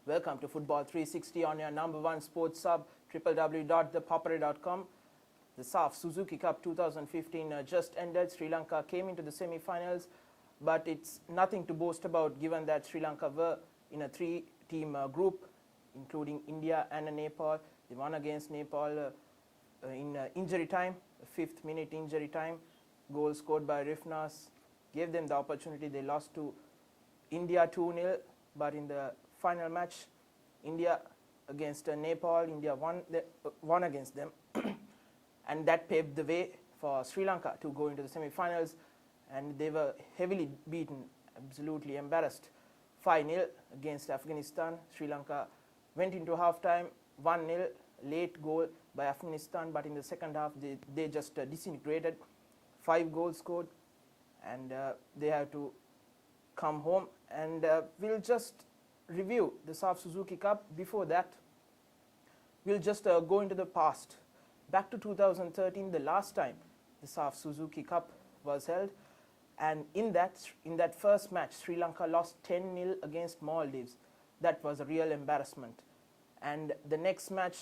Welcome to Football 360 on your number one sports sub, www.thepapare.com. The SAFF Suzuki Cup 2015 just ended. Sri Lanka came into the semi-finals, but it's nothing to boast about given that Sri Lanka were in a three-team group, including India and Nepal. They won against Nepal in injury time, 5th minute injury time. Goal scored by Rifnas gave them the opportunity. They lost to India 2-0, but in the final match, India against Nepal, India won against them. And that paved the way for Sri Lanka to go into the semi-finals, and they were heavily beaten, absolutely embarrassed, 5-0 against Afghanistan. Sri Lanka went into half-time, 1-0, late goal by Afghanistan, but in the second half they just disintegrated, 5 goals scored, and they had to come home. And we'll just review the SAFF Suzuki Cup. Before that, we'll just go into the past. Back to 2013, the last time the SAFF Suzuki Cup was held, and in that first match, Sri Lanka lost 10-0 against Maldives. That was a real embarrassment. And the next match,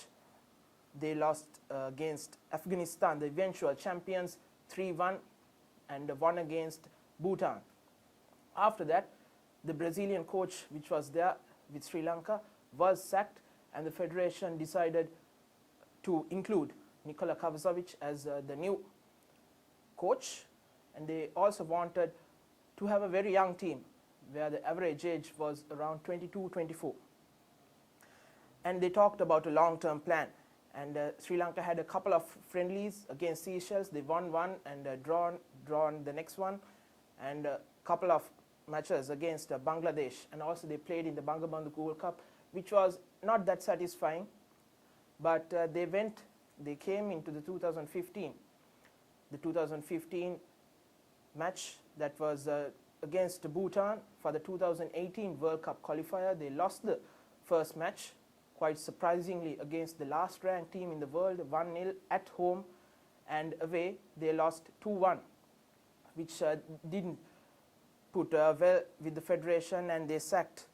they lost against Afghanistan, the eventual champions, 3-1, and won against Bhutan. After that, the Brazilian coach, which was there with Sri Lanka, was sacked, and the federation decided to include Nikola Kavazovic as the new coach, and they also wanted to have a very young team where the average age was around 22-24. And they talked about a long-term plan, and Sri Lanka had a couple of friendlies against Seychelles. They won one and drawn the next one, and a couple of matches against Bangladesh, and also they played in the Bangabandhu Gold Cup, which was not that satisfying. But they came into the 2015 match that was against Bhutan for the 2018 World Cup qualifier. They lost the first match, quite surprisingly, against the last ranked team in the world, 1-0 at home, and away they lost 2-1, which didn't put well with the federation, and they sacked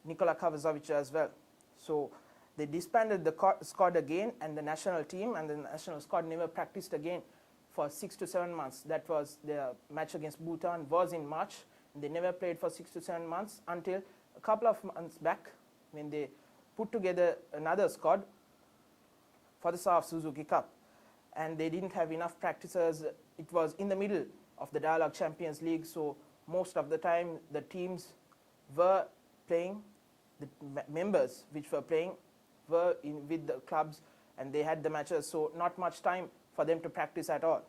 Nikola Kavazovic as well. So they disbanded the squad again, and the national team and the national squad never practiced again for 6 to 7 months. That was their match against Bhutan was in March, and they never played for 6 to 7 months until a couple of months back when they put together another squad for the SAFF Suzuki Cup. And they didn't have enough practices. It was in the middle of the Dialogue Champions League, so most of the time the teams were playing, the members which were playing were with the clubs, and they had the matches, so not much time for them to practice at all.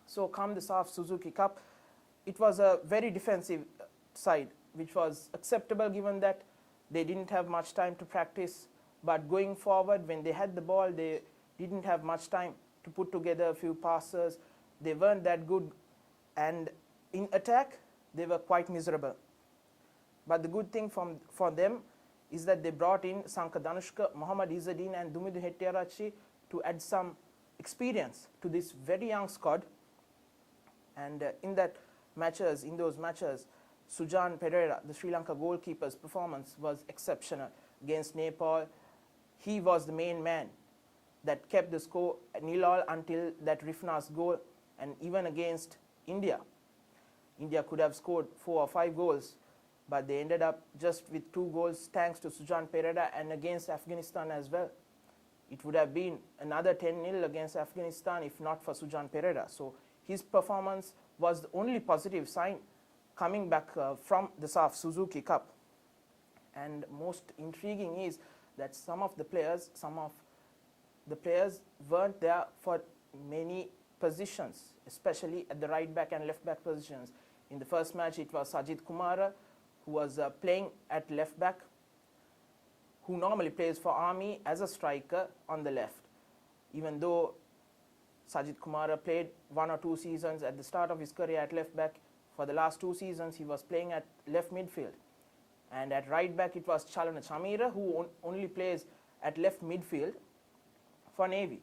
So come the SAFF Suzuki Cup, it was a very defensive side, which was acceptable given that they didn't have much time to practice. But going forward, when they had the ball, they didn't have much time to put together a few passes. They weren't that good, and in attack they were quite miserable. But the good thing for them is that they brought in Sanka Danushka, Mohammad Izzadin and Dumidu Hettiarachchi to add some experience to this very young squad. And in those matches, Sujan Pereira, the Sri Lanka goalkeeper's performance was exceptional against Nepal. He was the main man that kept the score at 0-0 until that Rifnas goal, and even against India. India could have scored 4 or 5 goals, but they ended up just with 2 goals thanks to Sujan Pereira, and against Afghanistan as well. It would have been another 10-0 against Afghanistan if not for Sujan Pereira. So his performance was the only positive sign coming back from the SAFF Suzuki Cup. And most intriguing is that some of the players weren't there for many positions, especially at the right back and left back positions. In the first match, it was Sajid Kumara, who was playing at left back, who normally plays for Army as a striker on the left. Even though Sajid Kumara played 1 or 2 seasons at the start of his career at left back, for the last 2 seasons he was playing at left midfield. And at right back it was Chalana Chamira, who only plays at left midfield for Navy.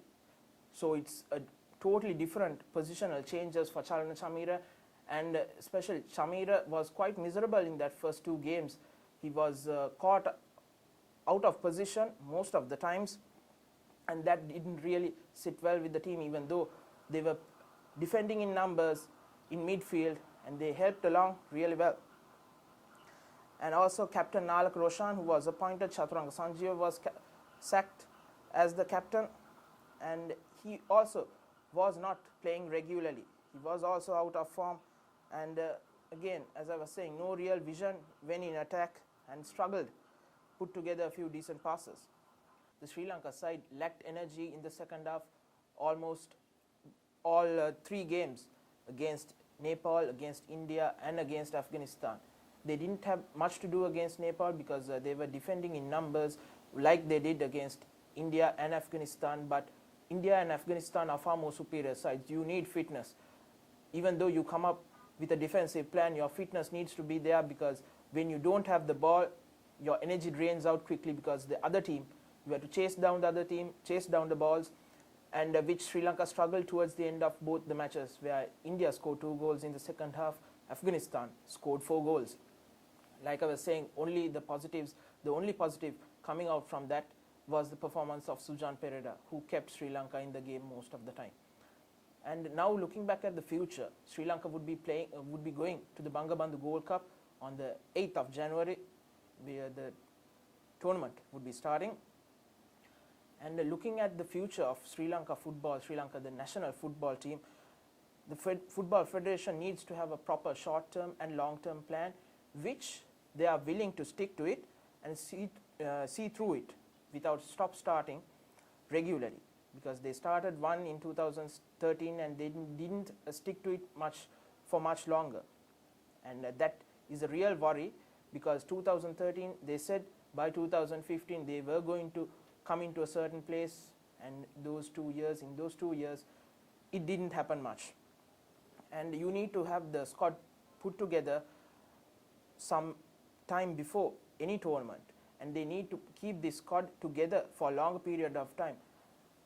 So it's a totally different positional changes for Chalana Chamira, and especially Chamira was quite miserable in that first 2 games He was caught out of position most of the times, and that didn't really sit well with the team, even though they were defending in numbers in midfield, and they helped along really well. And also Captain Nalak Roshan, who was appointed, Chaturanga Sanjeev was sacked as the captain, and he also was not playing regularly. He was also out of form, and again, as I was saying, no real vision when in attack, and struggled put together a few decent passes. The Sri Lanka side lacked energy in the second half, almost all 3 games, against Nepal, against India, and against Afghanistan. They didn't have much to do against Nepal because they were defending in numbers like they did against India and Afghanistan, but India and Afghanistan are far more superior sides. You need fitness. Even though you come up with a defensive plan, your fitness needs to be there, because when you don't have the ball, your energy drains out quickly, because the other team, you have to chase down the other team, chase down the balls, and which Sri Lanka struggled towards the end of both the matches, where India scored 2 goals in the second half, Afghanistan scored 4 goals. Like I was saying, only the positives, the only positive coming out from that was the performance of Sujan Perera, who kept Sri Lanka in the game most of the time. And now looking back at the future, Sri Lanka would be going to the Bangabandhu Gold Cup on the 8th of January, where the tournament would be starting. And looking at the future of Sri Lanka football, Sri Lanka, the national football team, the Football Federation needs to have a proper short-term and long-term plan, which they are willing to stick to it and see through it without starting regularly, because they started one in 2013 and they didn't stick to it for much longer. And that is a real worry, because 2013 they said by 2015 they were going to come into a certain place, and in those 2 years it didn't happen much. And you need to have the squad put together some time before any tournament, and they need to keep this squad together for a long period of time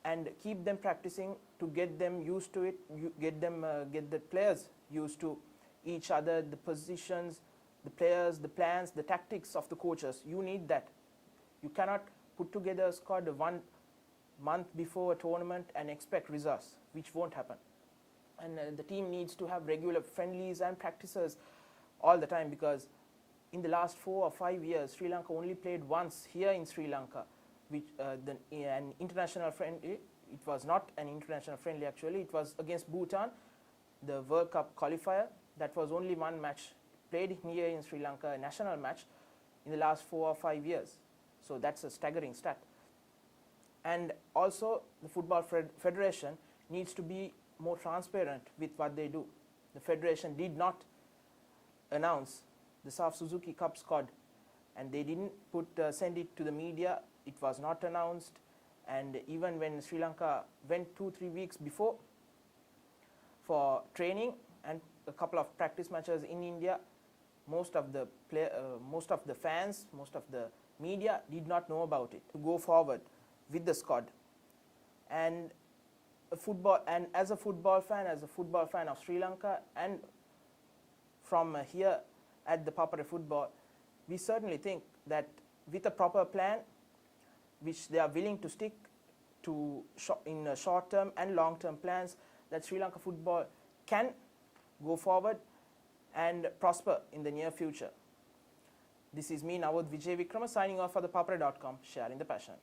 and keep them practicing to get them used to it, get the players used to each other, the positions, the players, the plans, the tactics of the coaches. You need that. You cannot put together a squad 1 month before a tournament and expect results, which won't happen. And the team needs to have regular friendlies and practices all the time, because in the last 4 or 5 years, Sri Lanka only played once here in Sri Lanka, which an international friendly. It was not an international friendly actually. It was against Bhutan, the World Cup qualifier. That was only one match played here in Sri Lanka, a national match, in the last 4 or 5 years. So that's a staggering stat. And also, the Football Federation needs to be more transparent with what they do. The Federation did not announce the SAFF Suzuki Cup squad, and they didn't send it to the media. It was not announced, and even when Sri Lanka went 2-3 weeks before for training and a couple of practice matches in India, most of the fans, most of the media did not know about it. To go forward with the squad, and as a football fan of Sri Lanka, and from here at ThePapare Football, we certainly think that with a proper plan, which they are willing to stick to in short-term and long-term plans, that Sri Lanka football can go forward and prosper in the near future. This is me, Navod Vijay Vikrama, signing off for ThePapare.com, sharing the passion.